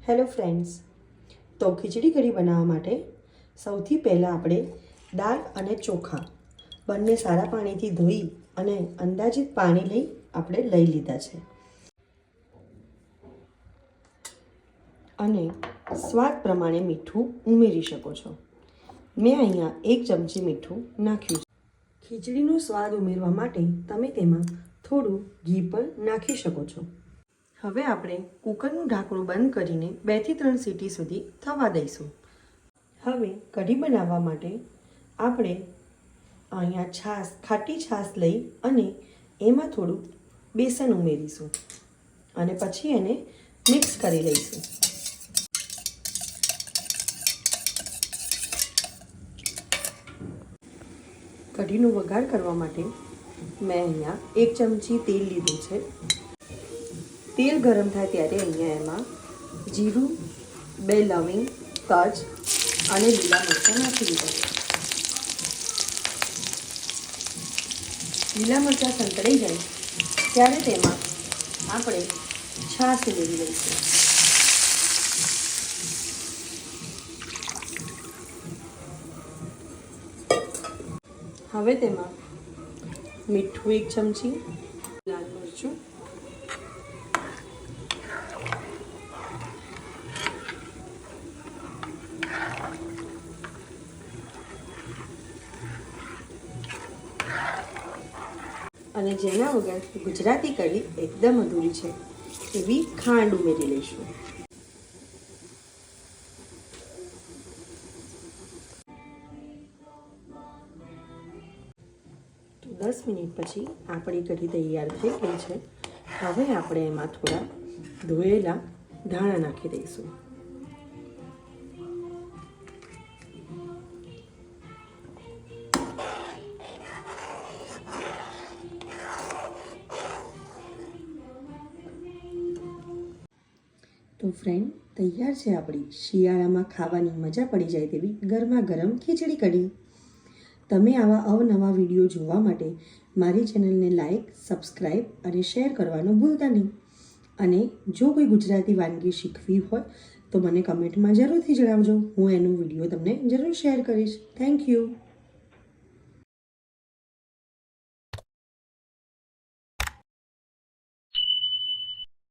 Hello friends, તો ખીચડી કઢી બનાવવા માટે સૌથી પહેલાં આપણે દાળ અને ચોખા બંને સારા પાણીથી ધોઈ અને અંદાજિત પાણી આપણે લઈ લીધા છે અને સ્વાદ પ્રમાણે મીઠું ઉમેરી શકો છો. મેં અહીંયા 1 ચમચી મીઠું નાખ્યું છે. ખીચડીનો સ્વાદ ઉમેરવા માટે તમે તેમાં થોડું ઘી પણ નાખી શકો છો. હવે આપણે કુકરનું ઢાંકણું બંધ કરીને 2 થી 3 સીટી સુધી થવા દઈશું. હવે કઢી બનાવવા માટે આપણે અહીંયા ખાટી છાશ લઈ અને એમાં થોડું બેસન ઉમેરીશું અને પછી એને મિક્સ કરી લઈશું. કઢીનો વઘાર કરવા માટે મેં અહીંયા 1 ચમચી તેલ લીધું છે. તેલ ગરમ થાય ત્યારે અહીંયા એમાં જીરું, 2 લવિંગ, તજ અને લીલા મરચાં નાખી દીધા છે. લીલા મરચાં સંતળાઈ જાય ત્યારે તેમાં આપણે છાશ ઉમેરી લઈશું. હવે તેમાં મીઠું 1 ચમચી, લાલ મરચું, અને જેના વગર ગુજરાતી કઢી એકદમ અધૂરી છે એવી ખાંડ ઉમેરી લઈશું. તો 10 મિનિટ પછી આપણી કઢી તૈયાર થઈ ગઈ છે. હવે આપણે એમાં થોડા ધોયેલા ધાણા નાખી દઈશું. તો ફ્રેન્ડ, તૈયાર છે આપણી શિયાળામાં ખાવાની મજા પડી જાય તેવી ગરમા ગરમ ખીચડી કઢી. તમે આવા અવનવા વિડીયો જોવા માટે મારી ચેનલને લાઈક, સબસ્ક્રાઈબ અને શેર કરવાનું ભૂલતા નહીં. અને જો કોઈ ગુજરાતી વાનગી શીખવી હોય તો મને કમેન્ટમાં જરૂરથી જણાવજો. હું એનો વિડીયો તમને જરૂર શેર કરીશ. Thank you.